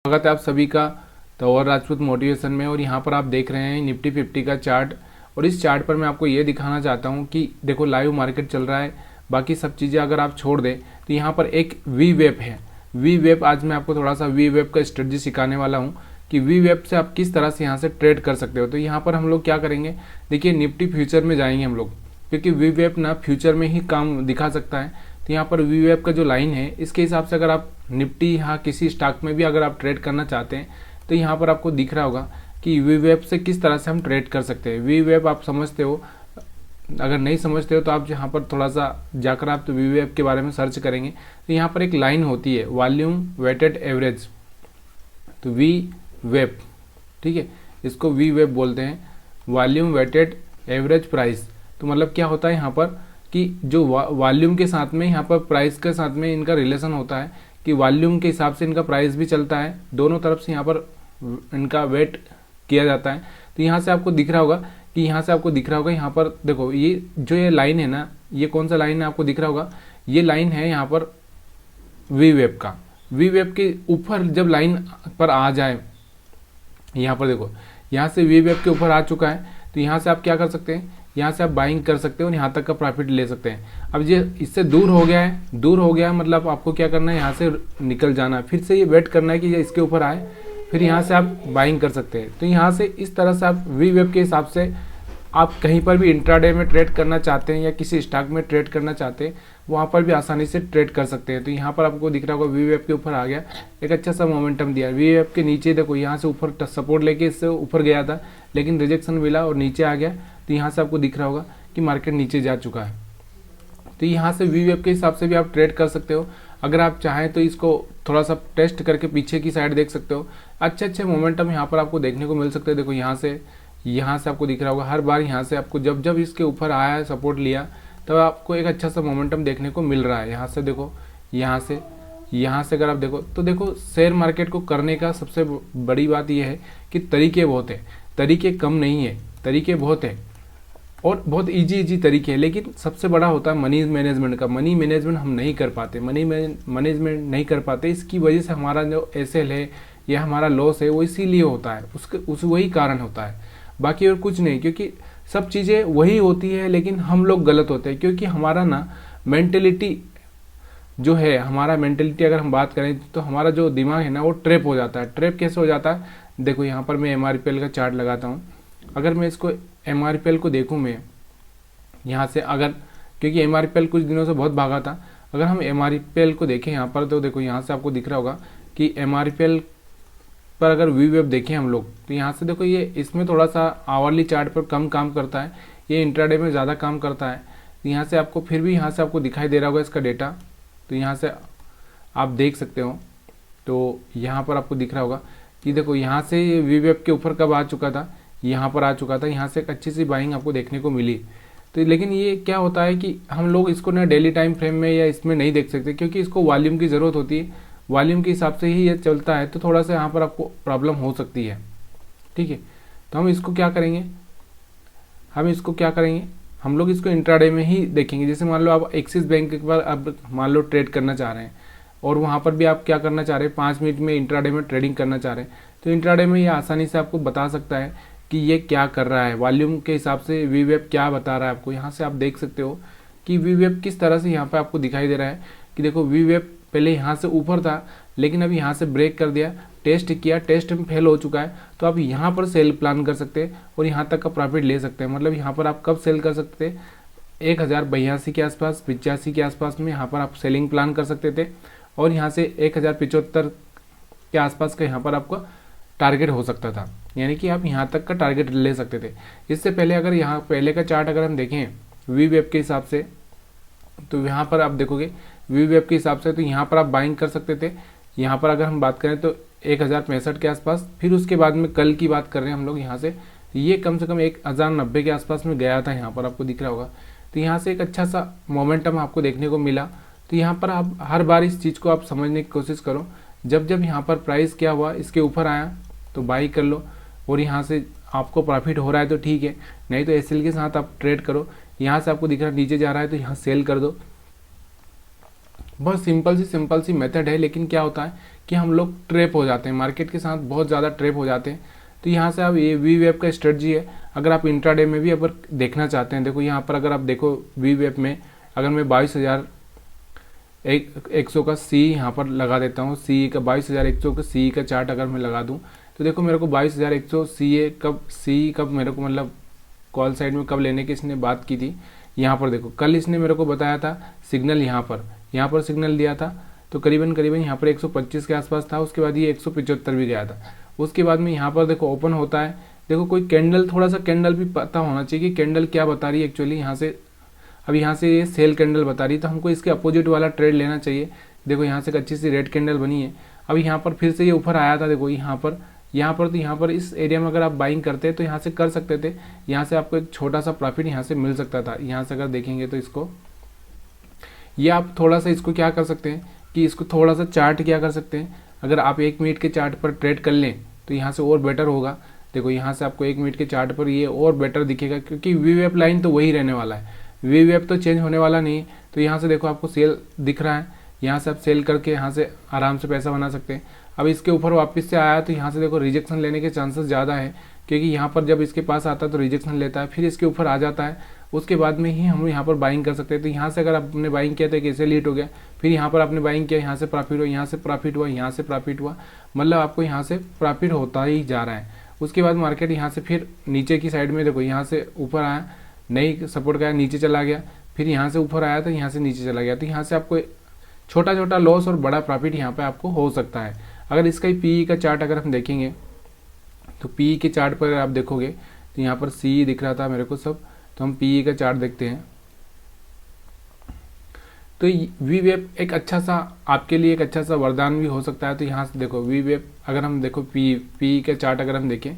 स्वागत है आप सभी का तंवर राजपूत मोटिवेशन में। और यहाँ पर आप देख रहे हैं निफ्टी 50 का चार्ट। और इस चार्ट पर मैं आपको ये दिखाना चाहता हूँ कि देखो लाइव मार्केट चल रहा है, बाकी सब चीज़ें अगर आप छोड़ दें तो यहाँ पर एक वी वेब है। वी वेब आज मैं आपको थोड़ा सा वी वेब का स्ट्रेटजी सिखाने वाला हूँ कि वी वेब से आप किस तरह से यहाँ से ट्रेड कर सकते हो। तो यहाँ पर हम लोग क्या करेंगे, देखिए निफ्टी फ्यूचर में जाएंगे हम लोग, क्योंकि वी वेब ना फ्यूचर में ही काम दिखा सकता है। तो यहाँ पर वी वेब का जो लाइन है इसके हिसाब से अगर आप निफ्टी या किसी स्टॉक में भी अगर आप ट्रेड करना चाहते हैं तो यहाँ पर आपको दिख रहा होगा कि वी वेब से किस तरह से हम ट्रेड कर सकते हैं। वी वेब आप समझते हो, अगर नहीं समझते हो तो आप यहाँ पर थोड़ा सा जाकर आप तो वी वेब के बारे में सर्च करेंगे तो यहाँ पर एक लाइन होती है वॉल्यूम वेटेड एवरेज, तो वी वेब, ठीक है, इसको वी वेब बोलते हैं, वॉल्यूम वेटेड एवरेज प्राइस। तो मतलब क्या होता है यहाँ पर कि जो वॉल्यूम के साथ में यहाँ पर प्राइस के साथ में इनका रिलेशन होता है कि वॉल्यूम के हिसाब से इनका प्राइस भी चलता है, दोनों तरफ से यहाँ पर इनका वेट किया जाता है। तो यहाँ से आपको दिख रहा होगा कि यहाँ पर देखो ये जो ये लाइन है ना, ये कौन सा लाइन है आपको दिख रहा होगा, ये लाइन है यहाँ पर वी वेब का। वी वेब के ऊपर जब लाइन पर आ जाए, यहाँ पर देखो यहाँ से वी वेब के ऊपर आ चुका है, तो यहाँ से आप क्या कर सकते हैं, यहाँ से आप बाइंग कर सकते हो और यहाँ तक का प्रॉफिट ले सकते हैं। अब ये इससे दूर हो गया है, मतलब आपको क्या करना है, यहाँ से निकल जाना है, फिर से ये वेट करना है कि ये इसके ऊपर आए, फिर यहाँ से आप बाइंग कर सकते हैं। तो यहाँ से इस तरह से आप वी वेब के हिसाब से आप कहीं पर भी इंट्राडे में ट्रेड करना चाहते हैं या किसी स्टॉक में ट्रेड करना चाहते हैं, वहाँ पर भी आसानी से ट्रेड कर सकते हैं। तो यहाँ पर आपको दिख रहा होगा वी वेब के ऊपर आ गया, एक अच्छा सा मोमेंटम दिया। वी वेब के नीचे देखो यहाँ से ऊपर सपोर्ट लेके इससे ऊपर गया था, लेकिन रिजेक्शन मिला और नीचे आ गया। तो यहाँ से आपको दिख रहा होगा कि मार्केट नीचे जा चुका है। तो यहाँ से वी वेब के हिसाब से भी आप ट्रेड कर सकते हो। अगर आप चाहें तो इसको थोड़ा सा टेस्ट करके पीछे की साइड देख सकते हो, अच्छे मोमेंटम यहाँ पर आपको देखने को मिल सकते हैं। देखो यहाँ से आपको दिख रहा होगा, हर बार यहाँ से आपको जब इसके ऊपर आया है, सपोर्ट लिया, तब आपको एक अच्छा सा मोमेंटम देखने को मिल रहा है। यहाँ से देखो, यहाँ से अगर आप देखो तो देखो शेयर मार्केट को करने का सबसे बड़ी बात यह है कि तरीके बहुत है, तरीके कम नहीं है, तरीके बहुत है और बहुत इजी तरीके हैं। लेकिन सबसे बड़ा होता है मनी मैनेजमेंट का। मनी मैनेजमेंट हम नहीं कर पाते, मनी मैनेजमेंट नहीं कर पाते, इसकी वजह से हमारा जो एसएल है या हमारा लॉस है वो इसीलिए होता है, वही कारण होता है, बाकी और कुछ नहीं। क्योंकि सब चीज़ें वही होती है लेकिन हम लोग गलत होते हैं, क्योंकि हमारा ना मेंटेलिटी जो है, हमारा मेंटेलिटी अगर हम बात करें तो हमारा जो दिमाग है ना वो ट्रैप हो जाता है। ट्रैप कैसे हो जाता है, देखो यहाँ पर मैं MRPL का चार्ट लगाता हूँ। अगर मैं इसको MRPL को देखूँ, मैं यहाँ से अगर, क्योंकि MRPL कुछ दिनों से बहुत भागा था, अगर हम MRPL को देखें यहाँ पर तो देखो यहाँ से आपको दिख रहा होगा कि MRPL पर अगर वी वेब देखें हम लोग तो यहाँ से देखो ये इसमें थोड़ा सा आवरली चार्ट पर कम काम करता है, ये इंट्राडे में ज़्यादा काम करता है। तो यहाँ से आपको फिर भी यहाँ से आपको दिखाई दे रहा होगा इसका डेटा, तो यहाँ से आप देख सकते हो। तो यहाँ पर आपको दिख रहा होगा कि देखो यहाँ से ये वी वेब के ऊपर कब आ चुका था, यहाँ पर आ चुका था, यहाँ से एक अच्छी सी बाइंग आपको देखने को मिली। तो लेकिन ये क्या होता है कि हम लोग इसको ना डेली टाइम फ्रेम में या इसमें नहीं देख सकते, क्योंकि इसको वॉल्यूम की ज़रूरत होती है, वॉल्यूम के हिसाब से ही ये चलता है। तो थोड़ा सा यहाँ पर आपको प्रॉब्लम हो सकती है, ठीक है। तो हम इसको क्या करेंगे, हम लोग इसको इंट्राडे में ही देखेंगे। जैसे मान लो आप एक्सिस बैंक पर अब मान लो ट्रेड करना चाह रहे हैं और वहाँ पर भी आप क्या करना चाह रहे हैं, 5 मिनट में इंट्राडे में ट्रेडिंग करना चाह रहे हैं, तो इंट्राडे में ये आसानी से आपको बता सकता है कि ये क्या कर रहा है, वॉल्यूम के हिसाब से वी वेब क्या बता रहा है आपको। यहाँ से आप देख सकते हो कि वी वेब किस तरह से यहाँ पे आपको दिखाई दे रहा है कि देखो वी वेब पहले यहाँ से ऊपर था, लेकिन अभी यहाँ से ब्रेक कर दिया, टेस्ट किया, टेस्ट में फेल हो चुका है। तो आप यहाँ पर सेल प्लान कर सकते हैं और यहाँ तक का प्रॉफिट ले सकते हैं। मतलब यहाँ पर आप कब सेल कर सकते हैं, 1082 के आसपास, 85 के आसपास में यहाँ पर आप सेलिंग प्लान कर सकते थे और यहाँ से 1075 के आसपास का यहाँ पर आपका टारगेट हो सकता था, यानी कि आप यहाँ तक का टारगेट ले सकते थे। इससे पहले अगर यहाँ पहले का चार्ट अगर हम देखें वी वेब के हिसाब से, तो यहाँ पर आप देखोगे वी वेब के हिसाब से, तो यहाँ पर आप बाइंग कर सकते थे। यहाँ पर अगर हम बात करें तो 1065 के आसपास, फिर उसके बाद में कल की बात कर रहे हैं हम लोग, यहाँ से ये कम से कम 1090 के आसपास में गया था, यहाँ पर आपको दिख रहा होगा। तो यहाँ से एक अच्छा सा मोमेंटम आपको देखने को मिला। तो यहाँ पर आप हर बार इस चीज़ को आप समझने की कोशिश करो, जब यहाँ पर प्राइस क्या हुआ, इसके ऊपर आया तो बाई कर लो, और यहाँ से आपको प्रॉफिट हो रहा है तो ठीक है, नहीं तो एसएल के साथ आप ट्रेड करो। यहाँ से आपको दिख रहा है नीचे जा रहा है तो यहाँ सेल कर दो। बहुत सिंपल सी मेथड है, लेकिन क्या होता है कि हम लोग ट्रैप हो जाते हैं, मार्केट के साथ बहुत ज़्यादा ट्रैप हो जाते हैं। तो यहाँ से आप ये वी वेब का स्ट्रेटजी है, अगर आप इंट्राडे में भी अगर देखना चाहते हैं, देखो यहाँ पर अगर आप देखो वी वेब में अगर मैं 22,100 का सी यहाँ पर लगा देता हूँ, सी का 22,100 का सी का चार्ट अगर मैं लगा दूँ तो देखो मेरे को 22,100 सी कब मेरे को मतलब कॉल साइड में कब लेने की इसने बात की थी। यहाँ पर देखो कल इसने मेरे को बताया था सिग्नल, यहाँ पर सिग्नल दिया था, तो करीबन यहाँ पर 125 के आसपास था, उसके बाद ये 175 भी गया था। उसके बाद में यहाँ पर देखो ओपन होता है, देखो कोई कैंडल, थोड़ा सा कैंडल भी पता होना चाहिए कि कैंडल क्या बता रही है एक्चुअली। यहाँ से अब यहाँ से ये सेल कैंडल बता रही है, तो हमको इसके अपोजिट वाला ट्रेड लेना चाहिए। देखो यहाँ से एक अच्छी सी रेड कैंडल बनी है। अब यहाँ पर फिर से ये ऊपर आया था, देखो यहाँ पर तो यहाँ पर इस एरिया में अगर आप बाइंग करते तो यहाँ से कर सकते थे, यहाँ से आपको एक छोटा सा प्रॉफिट यहाँ से मिल सकता था। यहाँ से अगर देखेंगे तो इसको, ये आप थोड़ा सा इसको क्या कर सकते हैं कि इसको थोड़ा सा चार्ट क्या कर सकते हैं, अगर आप 1 मिनट के चार्ट पर ट्रेड कर लें तो यहाँ से और बेटर होगा। देखो यहाँ से आपको 1 मिनट के चार्ट पर ये और बेटर दिखेगा, क्योंकि वी वेब लाइन तो वही रहने वाला है, वी वेब तो चेंज होने वाला नहीं है। तो यहाँ से देखो आपको सेल दिख रहा है, यहाँ से आप सेल करके यहाँ से आराम से पैसा बना सकते हैं। अब इसके ऊपर वापस से आया तो यहाँ से देखो रिजेक्शन लेने के चांसेस ज़्यादा है, क्योंकि यहाँ पर जब इसके पास आता है तो रिजेक्शन लेता है, फिर इसके ऊपर आ जाता है, उसके बाद में ही हम यहाँ पर बाइंग कर सकते हैं। तो यहाँ से अगर आपने बाइंग किया तो कैसे लीट हो गया, फिर यहाँ पर आपने बाइंग किया, यहाँ से प्रॉफिट हुआ, यहाँ से प्रॉफिट हुआ, यहाँ से प्रॉफिट हुआ, मतलब आपको यहाँ से प्रॉफिट होता ही जा रहा है। उसके बाद मार्केट यहाँ से फिर नीचे की साइड में देखो यहाँ से ऊपर आया, नई सपोर्ट का नीचे चला गया, फिर यहाँ से ऊपर आया तो यहाँ से नीचे चला गया। तो यहाँ से आपको छोटा छोटा लॉस और बड़ा प्रॉफिट यहाँ पे आपको हो सकता है। अगर इसका ही पीई का चार्ट अगर हम देखेंगे तो पीई के चार्ट पर आप देखोगे तो यहाँ पर सी दिख रहा था मेरे को सब, तो हम पीई का चार्ट देखते हैं। तो वी वेब एक अच्छा सा आपके लिए एक अच्छा सा वरदान भी हो सकता है। तो यहाँ से देखो वी वेब अगर हम देखो पी का चार्ट अगर हम देखें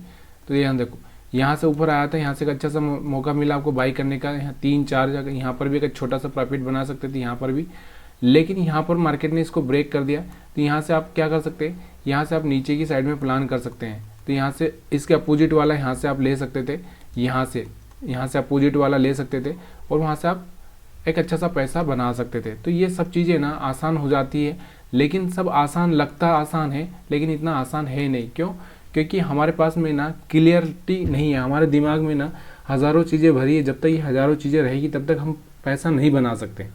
तो यहाँ देखो यहाँ से ऊपर आया था, यहाँ से एक अच्छा सा मौका मिला आपको बाई करने का, यहाँ 3-4 जगह, यहाँ पर भी एक छोटा सा प्रॉफिट बना सकते थे यहाँ पर भी, लेकिन यहाँ पर मार्केट ने इसको ब्रेक कर दिया। तो यहाँ से आप क्या कर सकते हैं, यहाँ से आप नीचे की साइड में प्लान कर सकते हैं। तो यहाँ से इसके अपोजिट वाला यहाँ से आप ले सकते थे, यहाँ से अपोजिट वाला ले सकते थे और वहाँ से आप एक अच्छा सा पैसा बना सकते थे। तो ये सब चीज़ें ना आसान हो जाती है, लेकिन सब आसान लगता आसान है, लेकिन इतना आसान है नहीं। क्यों? क्योंकि हमारे पास में ना क्लियरिटी नहीं है, हमारे दिमाग में ना हज़ारों चीज़ें भरी है। जब तक ये हज़ारों चीज़ें रहेगी तब तक हम पैसा नहीं बना सकते।